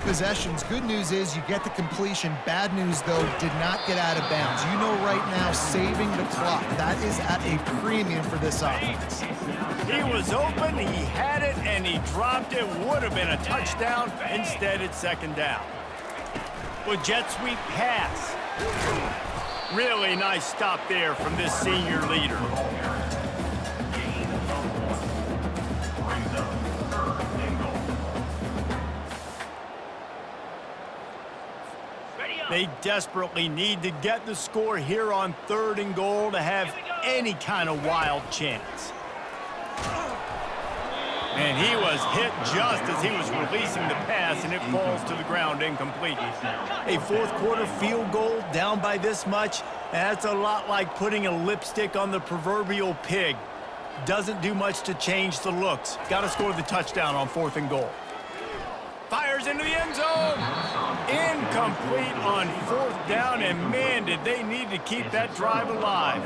possessions. Good news is you get the completion. Bad news, though, did not get out of bounds. You know right now, saving the clock, that is at a premium for this offense. He was open, he had it, and he dropped it. Would have been a touchdown. Instead, it's second down. With jet sweep pass. Really nice stop there from this senior leader. They desperately need to get the score here on 3rd and goal to have any kind of wild chance. And he was hit just as he was releasing the pass, and it falls to the ground incomplete. A fourth-quarter field goal down by this much, that's a lot like putting a lipstick on the proverbial pig. Doesn't do much to change the looks. Got to score the touchdown on 4th and goal. Fires into the end zone. Incomplete on 4th down, and man, did they need to keep that drive alive.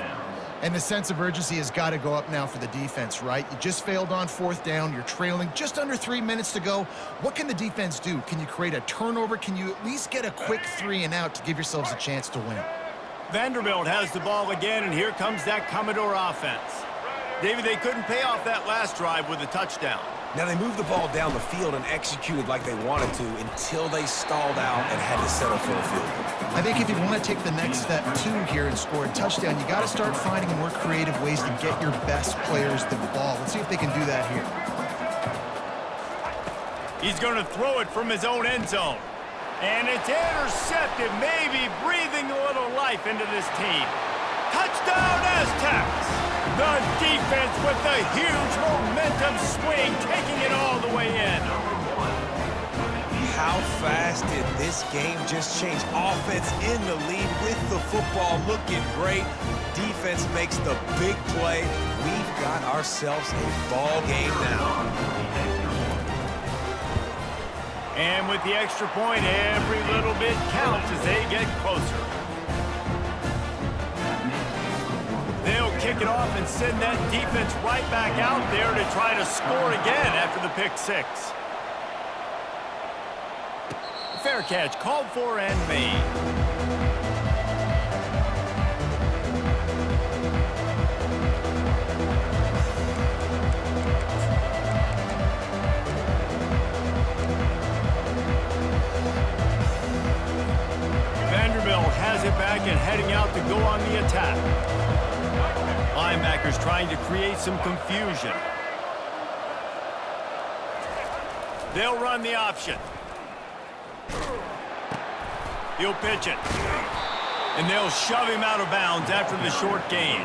And the sense of urgency has got to go up now for the defense, right? You just failed on 4th down. You're trailing just under 3 minutes to go. What can the defense do? Can you create a turnover? Can you at least get a quick 3 and out to give yourselves a chance to win? Vanderbilt has the ball again, and here comes that Commodore offense. David, they couldn't pay off that last drive with a touchdown. Now, they moved the ball down the field and executed like they wanted to until they stalled out and had to settle for a field goal. I think if you want to take the next step, too, here and score a touchdown, you got to start finding more creative ways to get your best players the ball. Let's see if they can do that here. He's going to throw it from his own end zone. And it's intercepted, maybe breathing a little life into this team. Touchdown, Aztecs! The defense with the huge momentum swing, taking it all the way in. How fast did this game just change? Offense in the lead with the football looking great. Defense makes the big play. We've got ourselves a ball game now. And with the extra point, every little bit counts as they get closer. They'll kick it off and send that defense right back out there to try to score again after the pick six. Fair catch called for and made. Vanderbilt has it back and heading out to go on the attack. Linebackers trying to create some confusion. They'll run the option. He'll pitch it. And they'll shove him out of bounds after the short gain.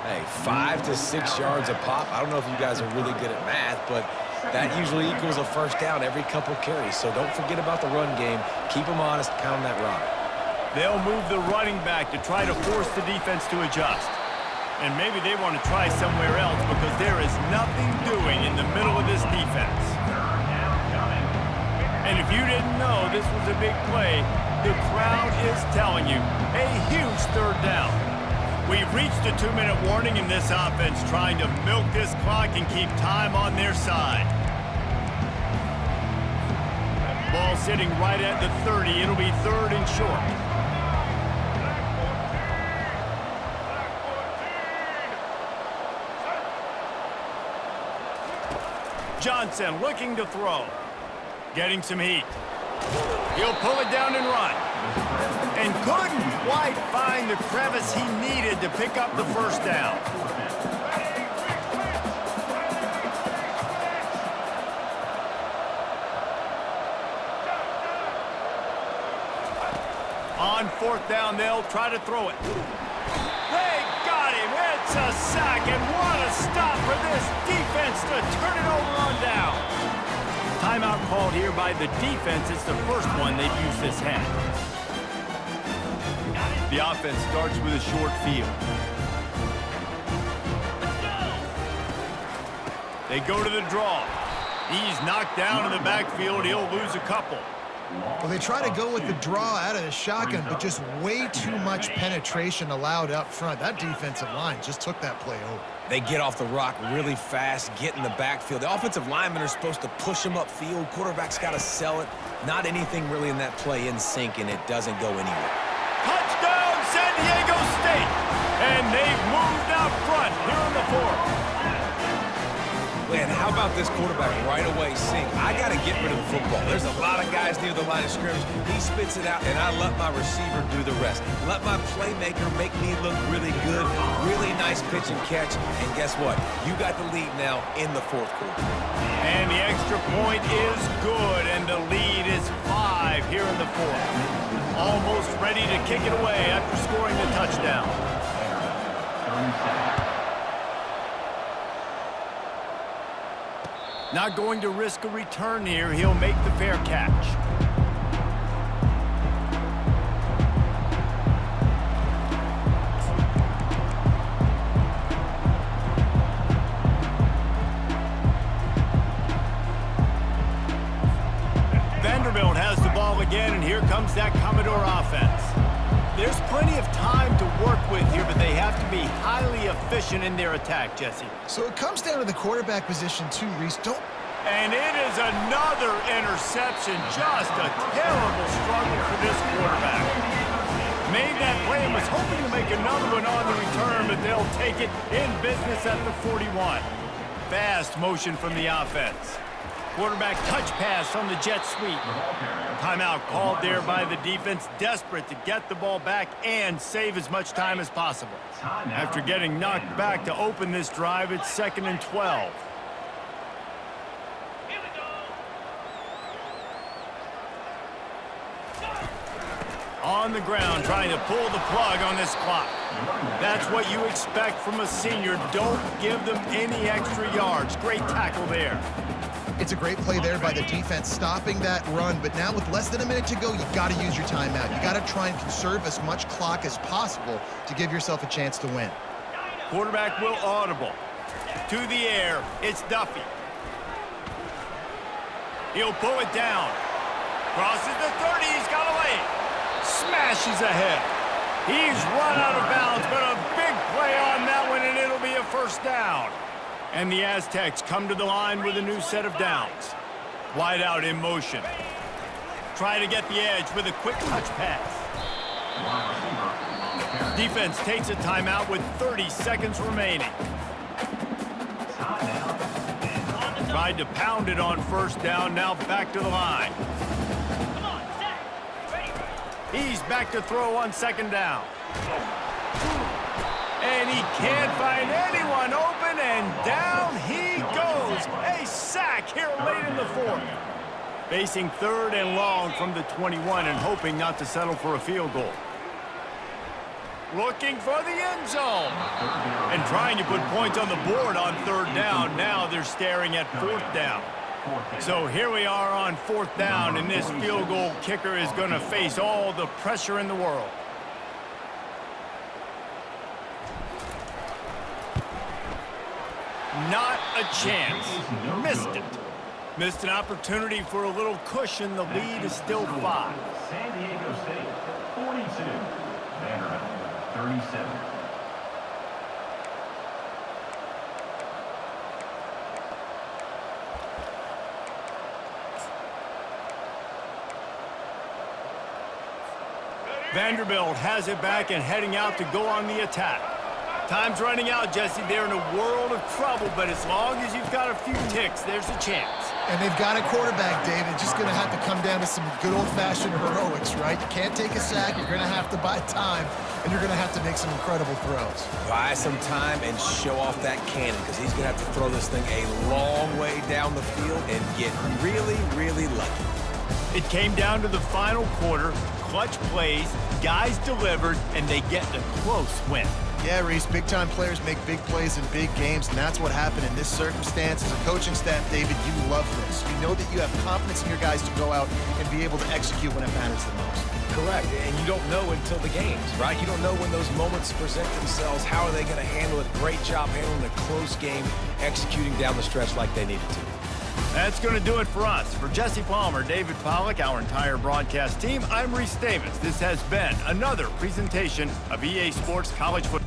Hey, 5 to 6 yards a pop. I don't know if you guys are really good at math, but that usually equals a first down every couple carries. So don't forget about the run game. Keep them honest, pound that rock. They'll move the running back to try to force the defense to adjust. And maybe they want to try somewhere else because there is nothing doing in the middle of this defense. And if you didn't know this was a big play, the crowd is telling you, a huge 3rd down. We've reached a 2-minute warning in this offense, trying to milk this clock and keep time on their side. Ball sitting right at the 30. It'll be 3rd and short. Johnson looking to throw. Getting some heat. He'll pull it down and run. And couldn't quite find the crevice he needed to pick up the first down. On 4th down, they'll try to throw it. They got him. It's a sack, and what a stop for this defense to turn it over on down. Timeout called here by the defense. It's the first one they've used this half. The offense starts with a short field. They go to the draw. He's knocked down in the backfield. He'll lose a couple. Well, they try to go with the draw out of the shotgun, but just way too much penetration allowed up front. That defensive line just took that play over. They get off the rock really fast, get in the backfield. The offensive linemen are supposed to push them upfield. Quarterback's got to sell it. Not anything really in that play in sync, and it doesn't go anywhere. Touchdown, San Diego State! And they've moved out front here in the fourth. Man, how about this quarterback right away saying, I got to get rid of the football. There's a lot of guys near the line of scrimmage. He spits it out, and I let my receiver do the rest. Let my playmaker make me look really good. Really nice pitch and catch. And guess what? You got the lead now in the fourth quarter. And the extra point is good, and the lead is 5 here in the fourth. Almost ready to kick it away after scoring the touchdown. Not going to risk a return here. He'll make the fair catch. Vanderbilt has the ball again, and here comes that Commodore offense. There's plenty of time to work with here, but they have to be highly efficient in their attack, Jesse. So it comes down to the quarterback position too, Reese. And it is another interception. Just a terrible struggle for this quarterback. Made that play and was hoping to make another one on the return, but they'll take it in business at the 41. Fast motion from the offense. Quarterback touch pass on the jet sweep. Timeout called there by the defense, desperate to get the ball back and save as much time as possible. After getting knocked back to open this drive, it's 2nd and 12. On the ground, trying to pull the plug on this clock. That's what you expect from a senior. Don't give them any extra yards. Great tackle there. It's a great play there by the defense, stopping that run. But now with less than a minute to go, you've got to use your timeout. You got to try and conserve as much clock as possible to give yourself a chance to win. Quarterback will audible. To the air, it's Duffy. He'll pull it down. Crosses the 30, he's got away. Smashes ahead. He's run out of bounds, but a big play on that one, and it'll be a first down. And the Aztecs come to the line with a new set of downs. Wide out in motion. Try to get the edge with a quick touch pass. Defense takes a timeout with 30 seconds remaining. Tried to pound it on first down, now back to the line. He's back to throw on 2nd down. And he can't find anyone open, and down he goes. A sack here late in the fourth. Facing 3rd and long from the 21 and hoping not to settle for a field goal. Looking for the end zone. And trying to put points on the board on 3rd down. Now they're staring at 4th down. So here we are on 4th down, and this field goal kicker is going to face all the pressure in the world. Not a chance. Missed it. Missed an opportunity for a little cushion. The lead is still 5. San Diego State, 42. Vanderbilt, 37. Vanderbilt has it back and heading out to go on the attack. Time's running out, Jesse. They're in a world of trouble, but as long as you've got a few ticks, there's a chance. And they've got a quarterback, David. Just going to have to come down to some good old-fashioned heroics, right? You can't take a sack. You're going to have to buy time, and you're going to have to make some incredible throws. Buy some time and show off that cannon, because he's going to have to throw this thing a long way down the field and get really, really lucky. It came down to the final quarter. Clutch plays, guys delivered, and they get the close win. Yeah, Reese, big-time players make big plays in big games, and that's what happened in this circumstance. As a coaching staff, David, you love this. You know that you have confidence in your guys to go out and be able to execute when it matters the most. Correct, and you don't know until the games, right? You don't know when those moments present themselves. How are they going to handle it? Great job handling a close game, executing down the stretch like they needed to. That's going to do it for us. For Jesse Palmer, David Pollack, our entire broadcast team, I'm Reese Davis. This has been another presentation of EA Sports College Football.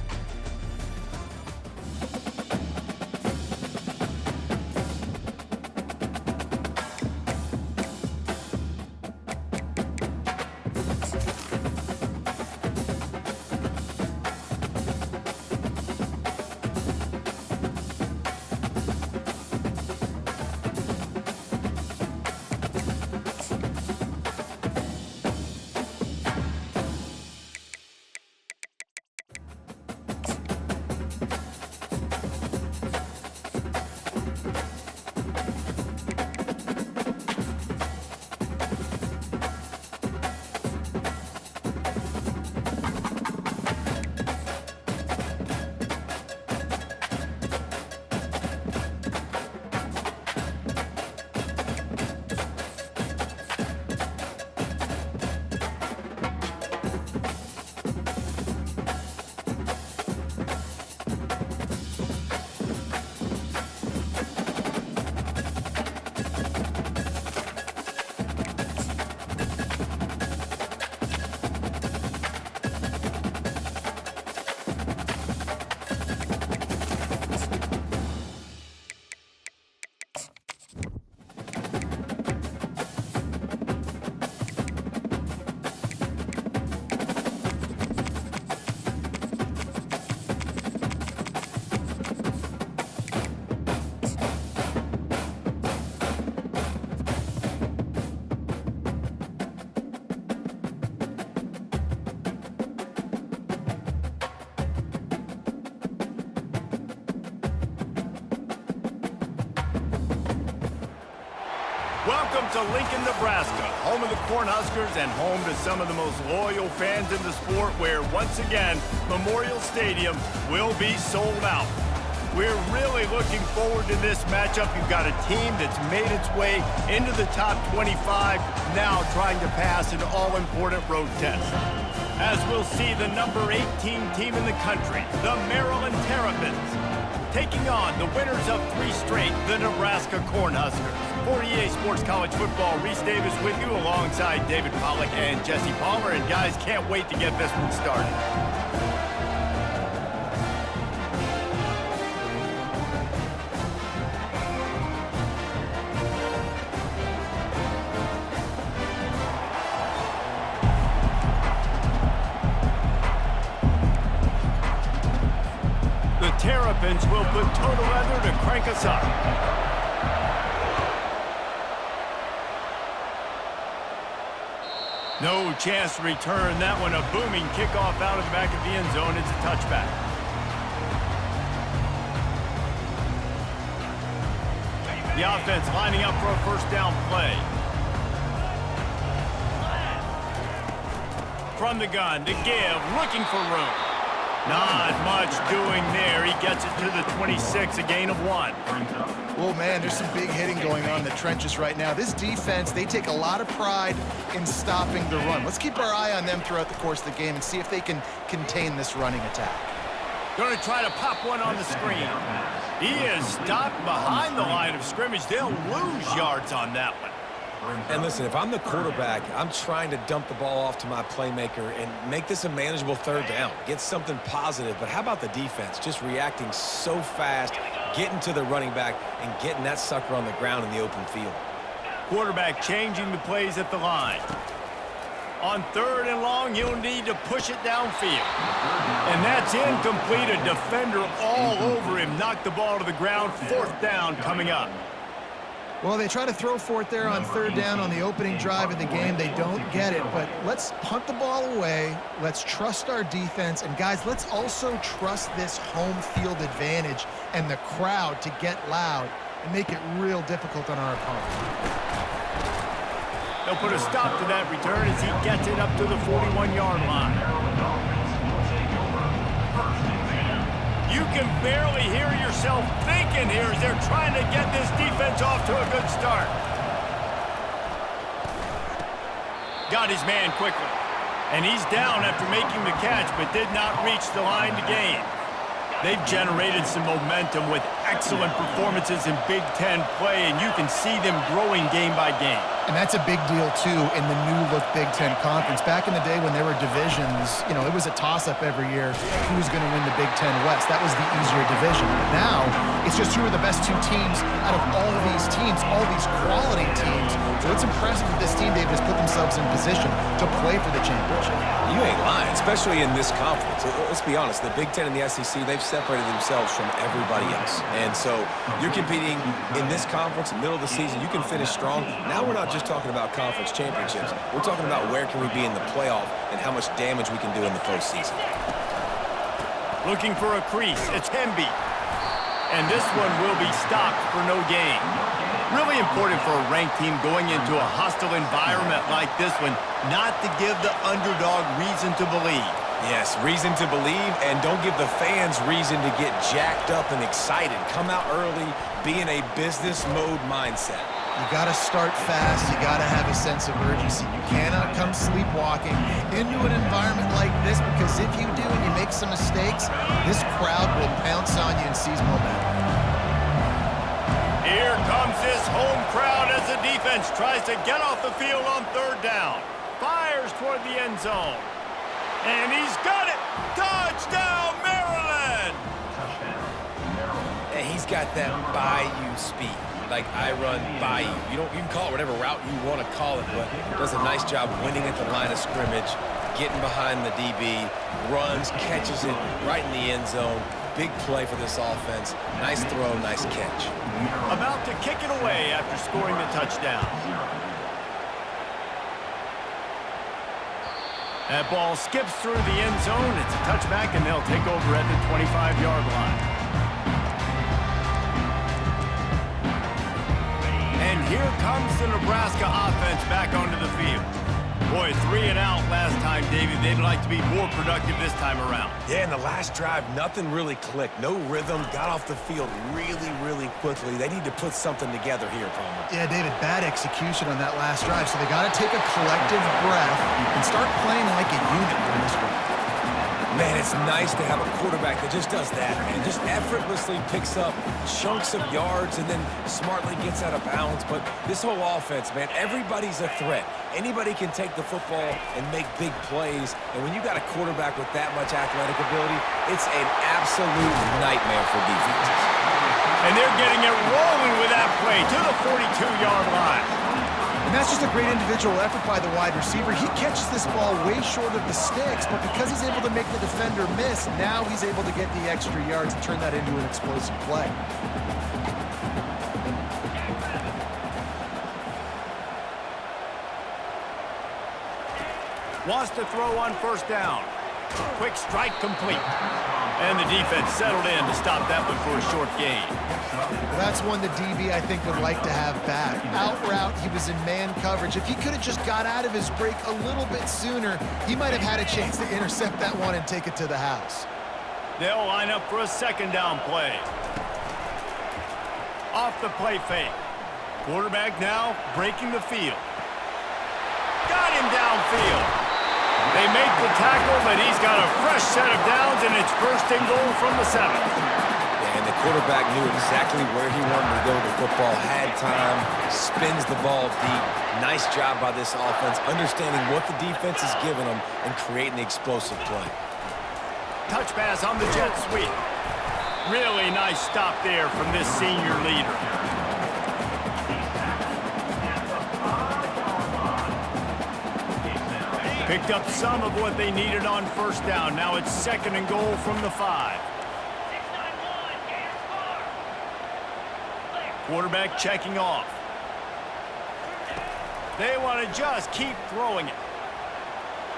Welcome to Lincoln, Nebraska, home of the Cornhuskers and home to some of the most loyal fans in the sport, where, once again, Memorial Stadium will be sold out. We're really looking forward to this matchup. You've got a team that's made its way into the top 25, now trying to pass an all-important road test. As we'll see the number 18 team in the country, the Maryland Terrapins, taking on the winners of 3 straight, the Nebraska Cornhuskers. For EA Sports College Football, Reese Davis with you alongside David Pollack and Jesse Palmer. And guys, can't wait to get this one started. The Terrapins will put total leather to crank us up. No chance to return that one. A booming kickoff out of the back of the end zone. It's a touchback. The offense lining up for a first down play. From the gun to give, looking for room. Not much doing there. He gets it to the 26, a gain of 1. Oh, man, there's some big hitting going on in the trenches right now. This defense, they take a lot of pride in stopping the run. Let's keep our eye on them throughout the course of the game and see if they can contain this running attack. Going to try to pop one on the screen. He is stopped behind the line of scrimmage. They'll lose yards on that one. And listen, if I'm the quarterback, I'm trying to dump the ball off to my playmaker and make this a manageable third down. Get something positive. But how about the defense? Just reacting so fast, getting to the running back, and getting that sucker on the ground in the open field. Quarterback changing the plays at the line. On 3rd and long, he'll need to push it downfield. And that's incomplete. A defender all over him. Knocked the ball to the ground. 4th down coming up. Well, they try to throw for it there on 3rd down on the opening drive of the game. They don't get it, but let's punt the ball away. Let's trust our defense. And, guys, let's also trust this home field advantage and the crowd to get loud and make it real difficult on our opponent. They'll put a stop to that return as he gets it up to the 41-yard line. You can barely hear yourself thinking here as they're trying to get this defense off to a good start. Got his man quickly. And he's down after making the catch, but did not reach the line to gain. They've generated some momentum with excellent performances in Big Ten play, and you can see them growing game by game. And that's a big deal, too, in the new-look Big Ten Conference. Back in the day when there were divisions, you know, it was a toss-up every year who was going to win the Big Ten West. That was the easier division. But now, it's just who are the best 2 teams out of all of these teams, all these quality teams. So it's impressive that this team, they've just put themselves in position to play for the championship. You ain't lying, especially in this conference. Let's be honest, the Big Ten and the SEC, they've separated themselves from everybody else. And so you're competing in this conference, middle of the season. You can finish strong. Now we're not just talking about conference championships. We're talking about where can we be in the playoff and how much damage we can do in the postseason. Looking for a crease. It's Hemby. And this one will be stopped for no gain. Really important for a ranked team going into a hostile environment like this one, not to give the underdog reason to believe. Yes, reason to believe, and don't give the fans reason to get jacked up and excited. Come out early, be in a business mode mindset. You got to start fast. You got to have a sense of urgency. You cannot come sleepwalking into an environment like this, because if you do and you make some mistakes, this crowd will pounce on you and seize momentum. Here comes this home crowd as the defense tries to get off the field on 3rd down. Fires toward the end zone. And he's got it! Touchdown, Maryland! And he's got that bayou speed. Like I run by you. You can call it whatever route you want to call it, but does a nice job winning at the line of scrimmage, getting behind the DB, runs, catches it right in the end zone. Big play for this offense. Nice throw, nice catch. About to kick it away after scoring the touchdown. That ball skips through the end zone. It's a touchback, and they'll take over at the 25-yard line. And here here comes the Nebraska offense back onto the field. Boy, 3 and out last time, Davey. They'd like to be more productive this time around. Yeah, in the last drive, nothing really clicked. No rhythm, got off the field really, really quickly. They need to put something together here, Palmer. Yeah, David, bad execution on that last drive, so they got to take a collective breath and start playing like a unit on this one. Man, it's nice to have a quarterback that just does that, man. Just effortlessly picks up chunks of yards and then smartly gets out of bounds. But this whole offense, man, everybody's a threat. Anybody can take the football and make big plays. And when you got a quarterback with that much athletic ability, it's an absolute nightmare for defenses. And they're getting it rolling with that play to the 42-yard line. And that's just a great individual effort by the wide receiver. He catches this ball way short of the sticks, but because he's able to make the defender miss, now he's able to get the extra yards and turn that into an explosive play. Wants to throw on first down. Quick strike complete. And the defense settled in to stop that one for a short gain. Well, that's one the DB, I think, would like to have back. Out route, he was in man coverage. If he could have just got out of his break a little bit sooner, he might have had a chance to intercept that one and take it to the house. They'll line up for a second down play. Off the play fake. Quarterback now breaking the field. Got him downfield. They make the tackle, but he's got a fresh set of downs, and it's first and goal from the 7. Yeah, and the quarterback knew exactly where he wanted to go with the football, had time, spins the ball deep. Nice job by this offense, understanding what the defense is giving them and creating the explosive play. Touch pass on the jet sweep. Really nice stop there from this senior leader. Picked up some of what they needed on first down. Now it's second and goal from the 5. Quarterback checking off. They want to just keep throwing it.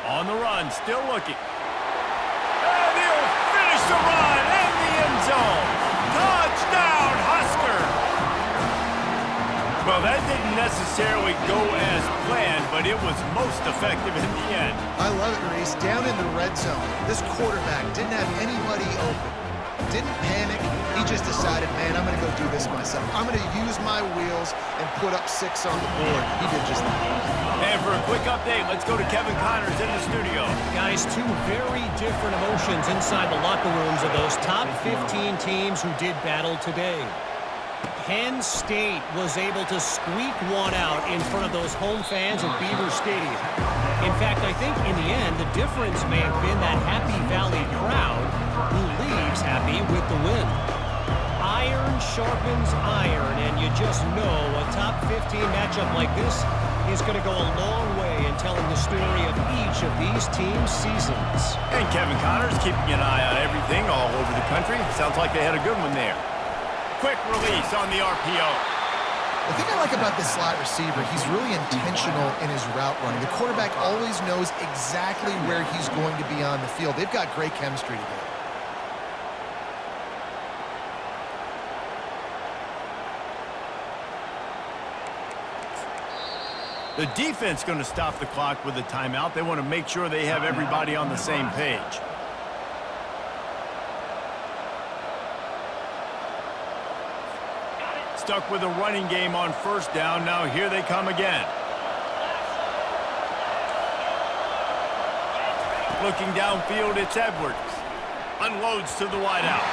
On the run, still looking. And he'll finish the run in the end zone. Touchdown, Husker! Well, that didn't necessarily go as planned, but it was most effective in the end. I love it, Reese. Down in the red zone, this quarterback didn't have anybody open. Didn't panic. He just decided, man, I'm going to go do this myself. I'm going to use my wheels and put up 6 on the board. He did just that. And for a quick update, let's go to Kevin Connors in the studio. Guys, 2 very different emotions inside the locker rooms of those top 15 teams who did battle today. Penn State was able to squeak one out in front of those home fans at Beaver Stadium. In fact, I think in the end, the difference may have been that Happy Valley crowd who leaves happy with the win. Iron sharpens iron, and you just know a top 15 matchup like this is going to go a long way in telling the story of each of these teams' seasons. And Kevin Connors keeping an eye on everything all over the country. Sounds like they had a good one there. Quick release on the RPO. The thing I like about this slot receiver, he's really intentional in his route running. The quarterback always knows exactly where he's going to be on the field. They've got great chemistry together. The defense going to stop the clock with a timeout. They want to make sure they have everybody on the same page. Stuck with a running game on first down. Now here they come again. Looking downfield, it's Edwards. Unloads to the wideout.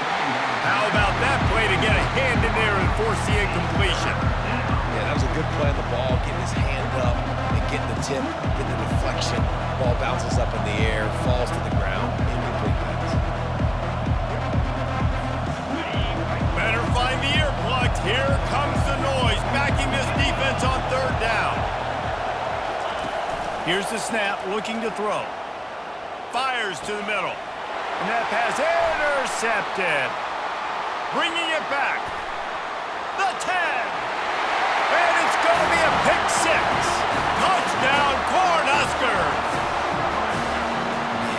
How about that play to get a hand in there and force the incompletion? Yeah, that was a good play on the ball, getting his hand up and getting the tip, getting the deflection. Ball bounces up in the air, falls to the ground, incomplete pass. Better find the earplugs. Here comes the noise, backing this defense on third down. Here's the snap, looking to throw. Fires to the middle. And that pass intercepted. Bringing it back. The 10. And it's going to be a pick 6. Touchdown, Cornhuskers.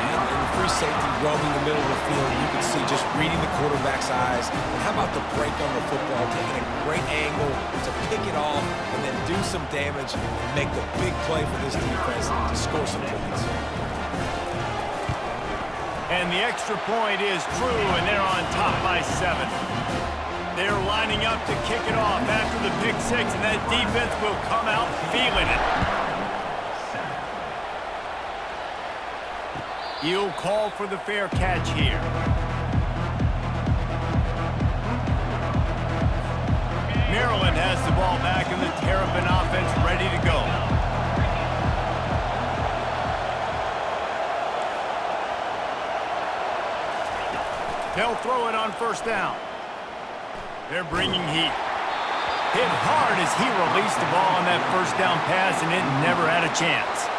And the free safety roaming the middle of the field. You can see just reading the quarterback's eyes. And how about the break on the football, taking a great angle to pick it off and then do some damage and make the big play for this defense to score some points. And the extra point is true, and they're on top by 7. They're lining up to kick it off after the pick 6, and that defense will come out feeling it. He'll call for the fair catch here. Maryland has the ball back, and the Terrapin offense ready to go. They'll throw it on first down. They're bringing heat. Hit hard as he released the ball on that first down pass, and it never had a chance.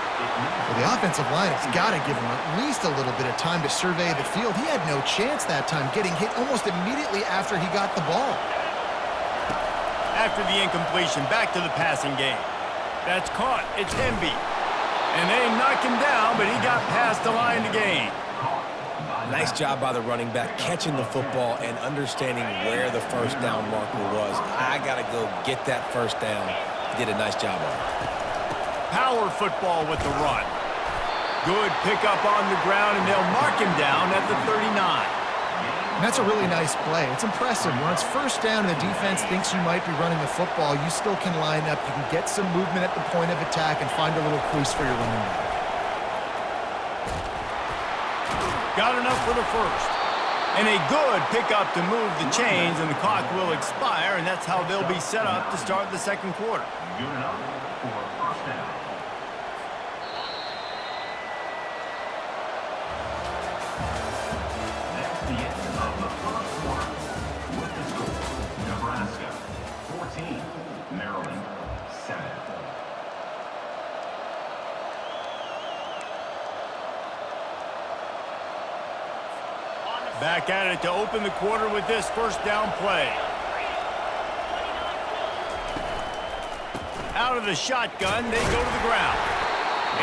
Well, the offensive line has got to give him at least a little bit of time to survey the field. He had no chance that time, getting hit almost immediately after he got the ball. After the incompletion, back to the passing game. That's caught. It's Hemby. And they knock him down, but he got past the line to gain. Nice job by the running back, catching the football and understanding where the first down marker was. I got to go get that first down. He did a nice job on it. Power football with the run. Good pickup on the ground, and they'll mark him down at the 39. And that's a really nice play. It's impressive. When it's first down and the defense thinks you might be running the football, you still can line up. You can get some movement at the point of attack and find a little crease for your running back. Got enough for the first. And a good pickup to move the chains, and the clock will expire, and that's how they'll be set up to start the second quarter. Good enough for first down. That's the end of the first quarter. With the score, Nebraska 14, Maryland 7. Back at it to open the quarter with this first down play. Out of the shotgun, they go to the ground.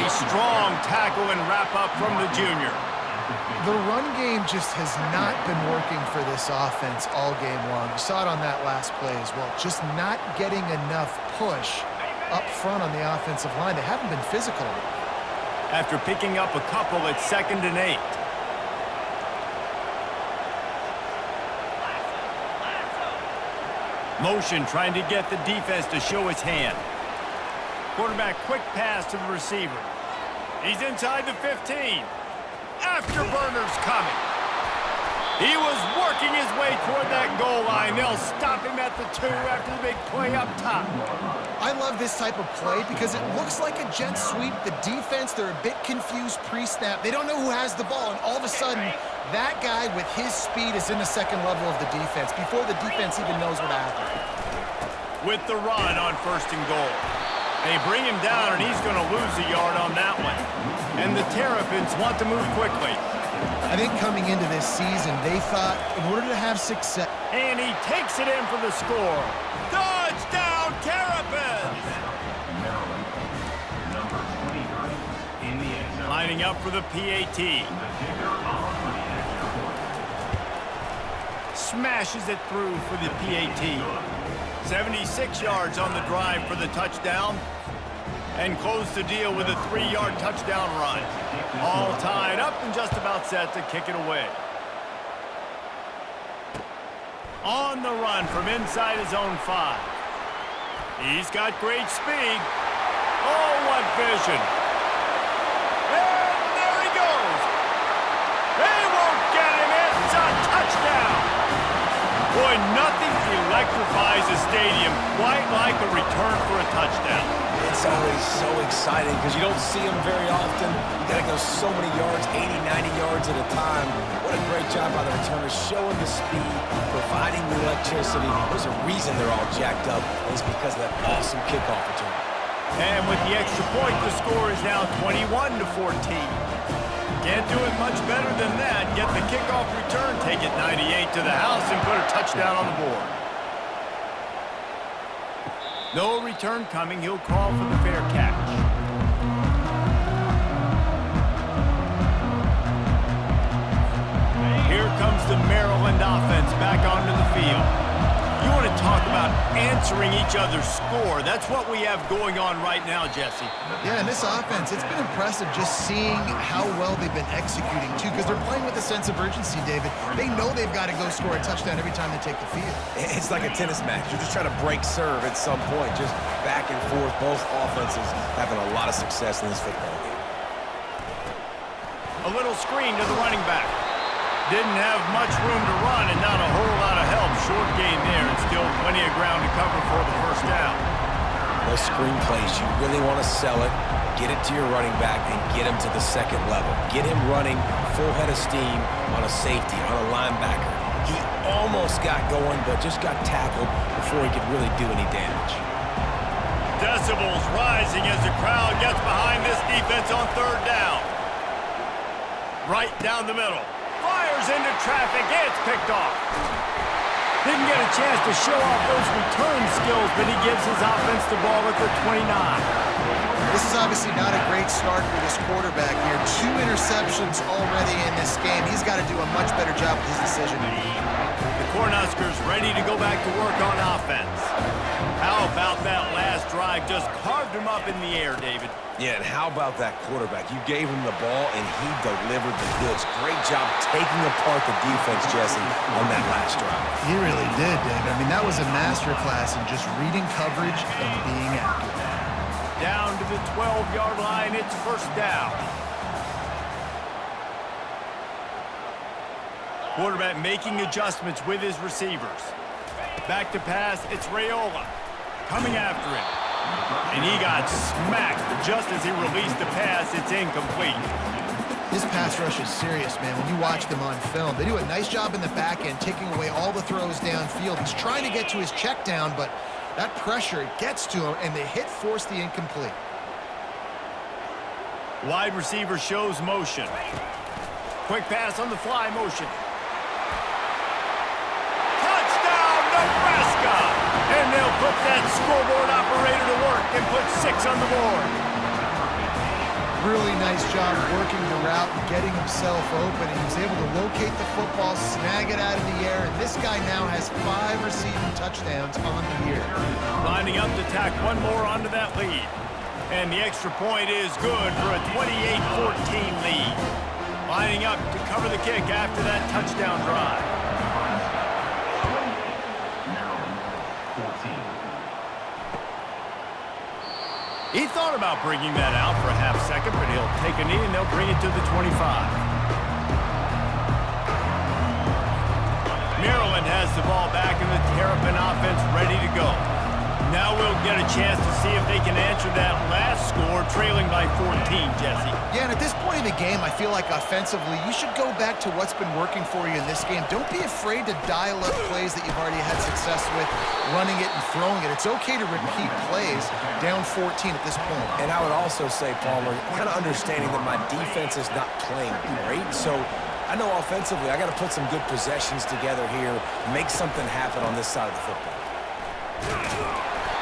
A strong tackle and wrap up from the junior. The run game just has not been working for this offense all game long. You saw it on that last play as well. Just not getting enough push up front on the offensive line. They haven't been physical. After picking up a couple, it's 2nd and 8. Motion trying to get the defense to show its hand. Quarterback quick pass to the receiver. He's inside the 15. Afterburner's coming. He was working his way toward that goal line. They'll stop him at the 2 after the big play up top. I love this type of play because it looks like a jet sweep. The defense, they're a bit confused pre-snap. They don't know who has the ball, and all of a sudden, that guy with his speed is in the second level of the defense before the defense even knows what happened. With the run on 1st and goal. They bring him down, and he's going to lose a yard on that one. And the Terrapins want to move quickly. I think coming into this season, they thought in order to have success... And he takes it in for the score. Touchdown, Terrapins! Maryland, number 23 in the end zone. Lining up for the PAT. The kicker on for the extra point. Smashes it through for the PAT. 76 yards on the drive for the touchdown. And close the deal with a 3-yard touchdown run. All tied up and just about set to kick it away. On the run from inside his own 5. He's got great speed. Oh, what vision. And there he goes. They won't get him. It's a touchdown. Boy, nothing electrifies a stadium quite like a return for a touchdown. It's always so exciting because you don't see them very often. You got to go so many yards, 80, 90 yards at a time. What a great job by the returners, showing the speed, providing the electricity. There's a reason they're all jacked up, and it's because of that awesome kickoff return. And with the extra point, the score is now 21-14. Can't do it much better than that. Get the kickoff return, take it 98 to the house, and put a touchdown on the board. No return coming. He'll call for the fair catch. offense back onto the field. You want to talk about answering each other's score. That's what we have going on right now, Jesse. Yeah, and this offense, it's been impressive just seeing how well they've been executing, too, because they're playing with a sense of urgency, David. They know they've got to go score a touchdown every time they take the field. It's like a tennis match. You're just trying to break serve at some point, just back and forth. Both offenses having a lot of success in this football game. A little screen to the running back. Didn't have much room to run and not a whole lot of help. Short gain there and still plenty of ground to cover for the first down. Those screen plays, you really want to sell it, get it to your running back, and get him to the second level. Get him running full head of steam on a safety, on a linebacker. He almost got going, but just got tackled before he could really do any damage. Decibels rising as the crowd gets behind this defense on third down. Right down the middle. Fires into traffic. It's picked off. Didn't get a chance to show off those return skills, but he gives his offense the ball at the 29. This is obviously not a great start for this quarterback here. 2 interceptions already in this game. He's got to do a much better job with his decision. The Cornhuskers ready to go back to work on offense. How about that last drive? Just carved him up in the air, David. Yeah, and how about that quarterback? You gave him the ball, and he delivered the goods. Great job taking apart the defense, Jesse, on that last drive. He really did, David. I mean, that was a masterclass in just reading coverage and being accurate. Down to the 12-yard line, it's first down. Quarterback making adjustments with his receivers. Back to pass, it's Raiola coming after him. And he got smacked just as he released the pass. It's incomplete. This pass rush is serious, man. When you watch them on film, they do a nice job in the back end, taking away all the throws downfield. He's trying to get to his check down, but that pressure gets to him, and the hit forced the incomplete. Wide receiver shows motion. Quick pass on the fly motion. Touchdown, Nebraska! And they'll put that scoreboard operator to work and put 6 on the board. Really nice job working the route and getting himself open. He was able to locate the football, snag it out of the air, and this guy now has 5 receiving touchdowns on the year. Lining up to tack one more onto that lead. And the extra point is good for a 28-14 lead. Lining up to cover the kick after that touchdown drive. He thought about bringing that out for a half second, but he'll take a knee and they'll bring it to the 25. Maryland has the ball back and the Terrapin offense ready to go. Now we'll get a chance to see if they can answer that last score, trailing by 14, Jesse. Yeah, and at this point in the game, I feel like offensively, you should go back to what's been working for you in this game. Don't be afraid to dial up plays that you've already had success with, running it and throwing it. It's okay to repeat plays down 14 at this point. And I would also say, Palmer, kind of understanding that my defense is not playing great, so I know offensively I got to put some good possessions together here, make something happen on this side of the football.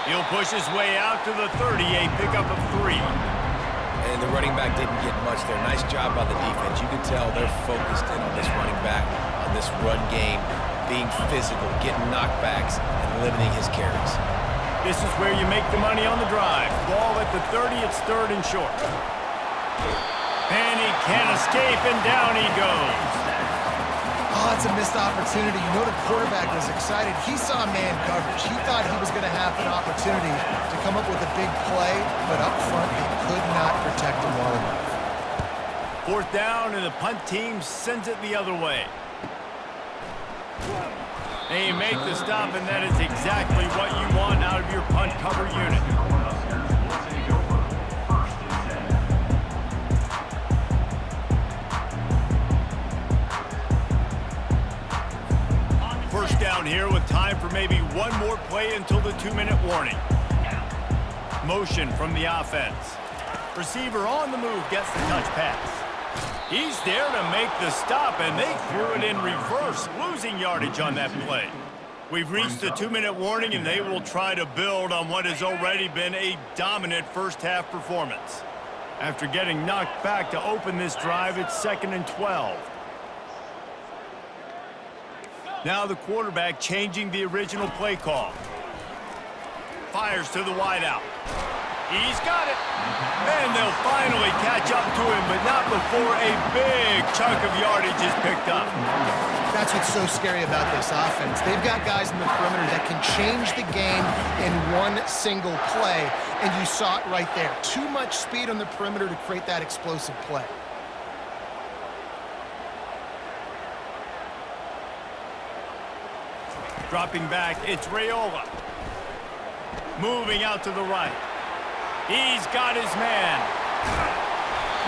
He'll push his way out to the 30, a pickup of 3. And the running back didn't get much there. Nice job by the defense. You can tell they're focused in on this running back, on this run game, being physical, getting knockbacks, and limiting his carries. This is where you make the money on the drive. Ball at the 30, it's 3rd and short. And he can't escape, and down he goes. Oh, it's a missed opportunity. You know the quarterback was excited. He saw man coverage. He thought he was going to have an opportunity to come up with a big play, but up front, he could not protect him well enough. 4th down, and the punt team sends it the other way. They make the stop, and that is exactly what you want out of your punt cover unit. First down here with time for maybe one more play until the 2-minute warning. Motion from the offense. Receiver on the move gets the touch pass. He's there to make the stop, and they threw it in reverse, losing yardage on that play. We've reached the 2-minute warning, and they will try to build on what has already been a dominant first-half performance. After getting knocked back to open this drive, it's 2nd and 12. Now the quarterback changing the original play call. Fires to the wideout. He's got it. And they'll finally catch up to him, but not before a big chunk of yardage is picked up. That's what's so scary about this offense. They've got guys in the perimeter that can change the game in one single play, and you saw it right there. Too much speed on the perimeter to create that explosive play. Dropping back, it's Raiola. Moving out to the right. He's got his man.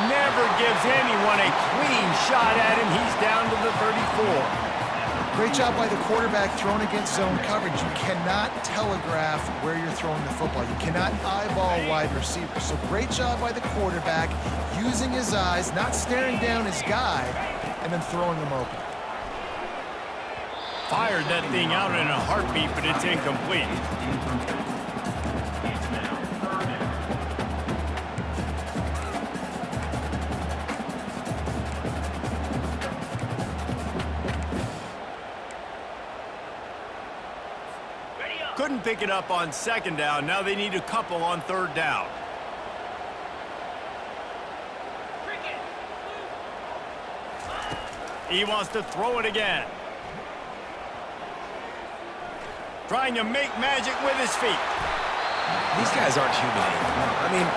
Never gives anyone a clean shot at him. He's down to the 34. Great job by the quarterback throwing against zone coverage. You cannot telegraph where you're throwing the football. You cannot eyeball wide receivers. So great job by the quarterback using his eyes, not staring down his guy, and then throwing him open. Fired that thing out in a heartbeat, but it's incomplete. Couldn't pick it up on second down. Now they need a couple on third down. He wants to throw it again. Trying to make magic with his feet. These guys aren't human anymore. I mean,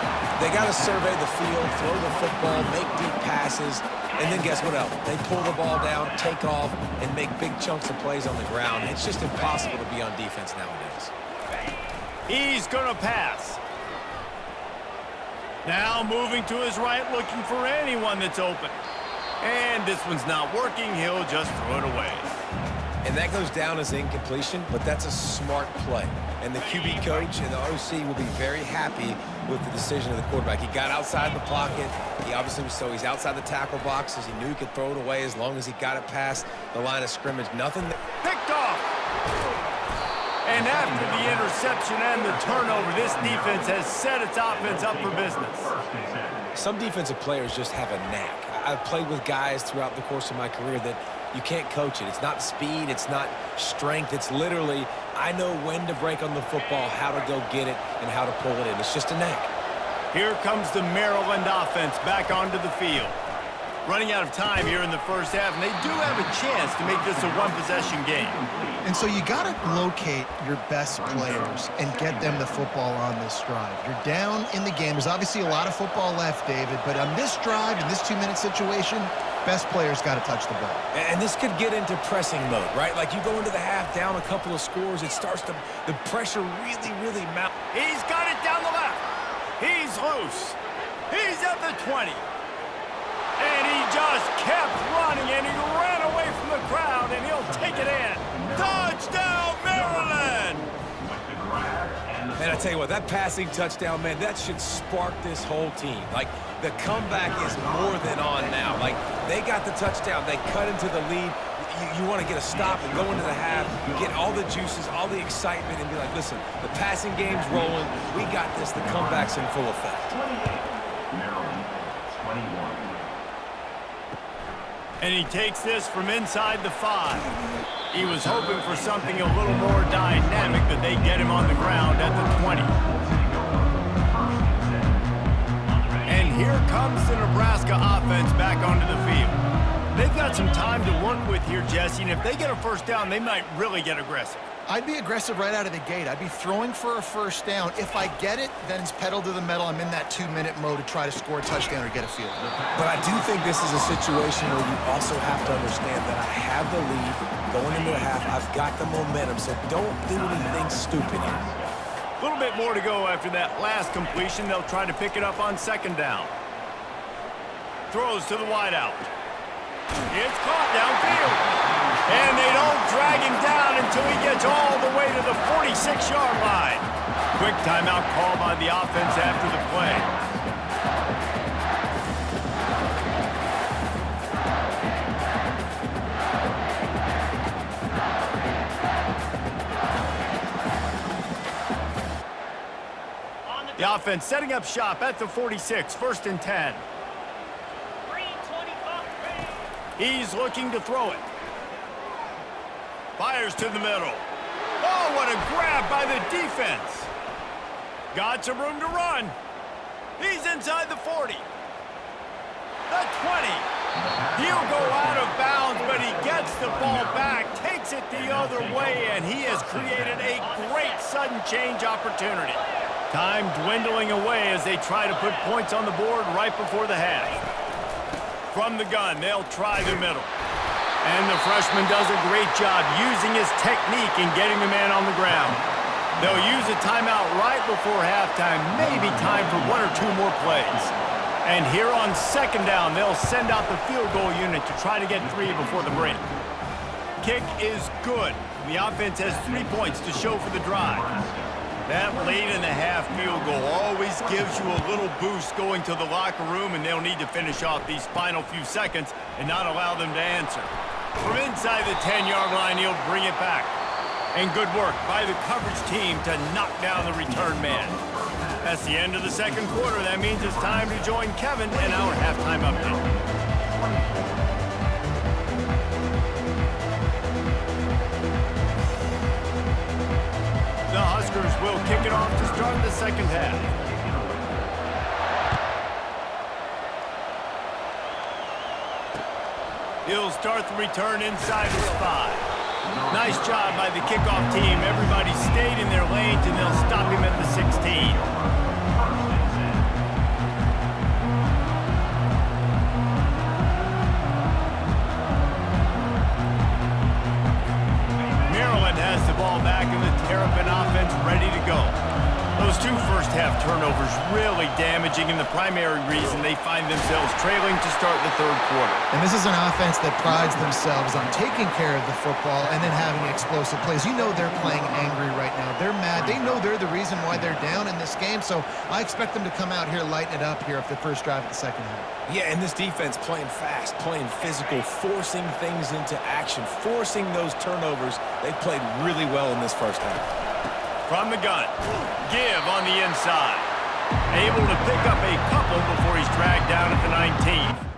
they got to survey the field, throw the football, make deep passes, and then guess what else? They pull the ball down, take off, and make big chunks of plays on the ground. It's just impossible to be on defense nowadays. He's going to pass. Now moving to his right, looking for anyone that's open. And this one's not working. He'll just throw it away. And that goes down as incompletion, but that's a smart play. And the QB coach and the OC will be very happy with the decision of the quarterback. He got outside the pocket. He obviously was he's outside the tackle boxes. He knew he could throw it away as long as he got it past the line of scrimmage. Nothing. Picked off. And after the interception and the turnover, this defense has set its offense up for business. Some defensive players just have a knack. I've played with guys throughout the course of my career that you can't coach it. It's not speed. It's not strength. It's literally, I know when to break on the football, how to go get it, and how to pull it in. It's just a knack. Here comes the Maryland offense back onto the field. Running out of time here in the first half, and they do have a chance to make this a one-possession game. And so you got to locate your best players and get them the football on this drive. You're down in the game. There's obviously a lot of football left, David, but on this drive, in this 2-minute situation, best players got to touch the ball. And this could get into pressing mode, right? Like you go into the half down a couple of scores, it starts to, the pressure really mount. He's got it down the left. He's loose. He's at the 20. And he just kept running, and he ran away from the crowd, and he'll take it in. Touchdown, Maryland! Man, I tell you what, that passing touchdown, man, that should spark this whole team. Like, the comeback is more than on now. Like, they got the touchdown. They cut into the lead. You want to get a stop and go into the half, get all the juices, all the excitement, and be like, listen, the passing game's rolling. We got this. The comeback's in full effect. Maryland, 21. And he takes this from inside the 5. He was hoping for something a little more dynamic, but they get him on the ground at the 20. And here comes the Nebraska offense back onto the field. They've got some time to work with here, Jesse, and if they get a first down, they might really get aggressive. I'd be aggressive right out of the gate. I'd be throwing for a first down. If I get it, then it's pedal to the metal. I'm in that 2-minute mode to try to score a touchdown or get a field. But I do think this is a situation where you also have to understand that I have the lead going into the half. I've got the momentum, so don't do anything stupid here. A little bit more to go after that last completion. They'll try to pick it up on second down. Throws to the wideout. It's caught downfield. And they don't drag him down until he gets all the way to the 46-yard line. Quick timeout call by the offense after the play. The offense setting up shop at the 46, 1st and 10. He's looking to throw it. Fires to the middle. Oh, what a grab by the defense. Got some room to run. He's inside the 40. The 20. He'll go out of bounds, but he gets the ball back, takes it the other way, and he has created a great sudden change opportunity. Time dwindling away as they try to put points on the board right before the half. From the gun, they'll try the middle. And the freshman does a great job using his technique and getting the man on the ground. They'll use a timeout right before halftime, maybe time for 1 or 2 more plays. And here on second down, they'll send out the field goal unit to try to get 3 before the break. Kick is good. The offense has 3 points to show for the drive. That late-in-the-half field goal always gives you a little boost going to the locker room, and they'll need to finish off these final few seconds and not allow them to answer. From inside the 10-yard line, he'll bring it back. And good work by the coverage team to knock down the return man. That's the end of the second quarter. That means it's time to join Kevin in our halftime update. The Huskers will kick it off to start the second half. He'll start the return inside his 5. Nice job by the kickoff team. Everybody stayed in their lanes, and they'll stop him at the 16. Maryland has the ball back, and the Terrapin offense ready to go. Those 2 first-half turnovers really damaging, and the primary reason they find themselves trailing to start the third quarter. And this is an offense that prides themselves on taking care of the football and then having explosive plays. You know they're playing angry right now. They're mad. They know they're the reason why they're down in this game, so I expect them to come out here, lighten it up here for the first drive of the second half. Yeah, and this defense playing fast, playing physical, forcing things into action, forcing those turnovers. They played really well in this first half. From the gun, give on the inside. Able to pick up a couple before he's dragged down at the 19.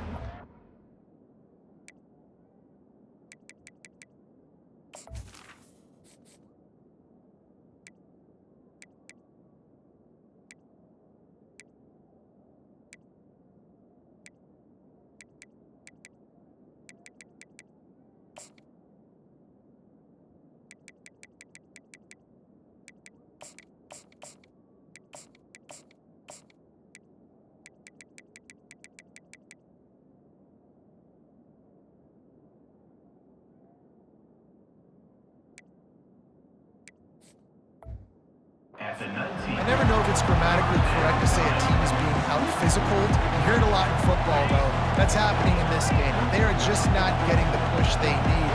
I never know if it's grammatically correct to say a team is being out-physicaled. You hear it a lot in football, though. That's happening in this game. They are just not getting the push they need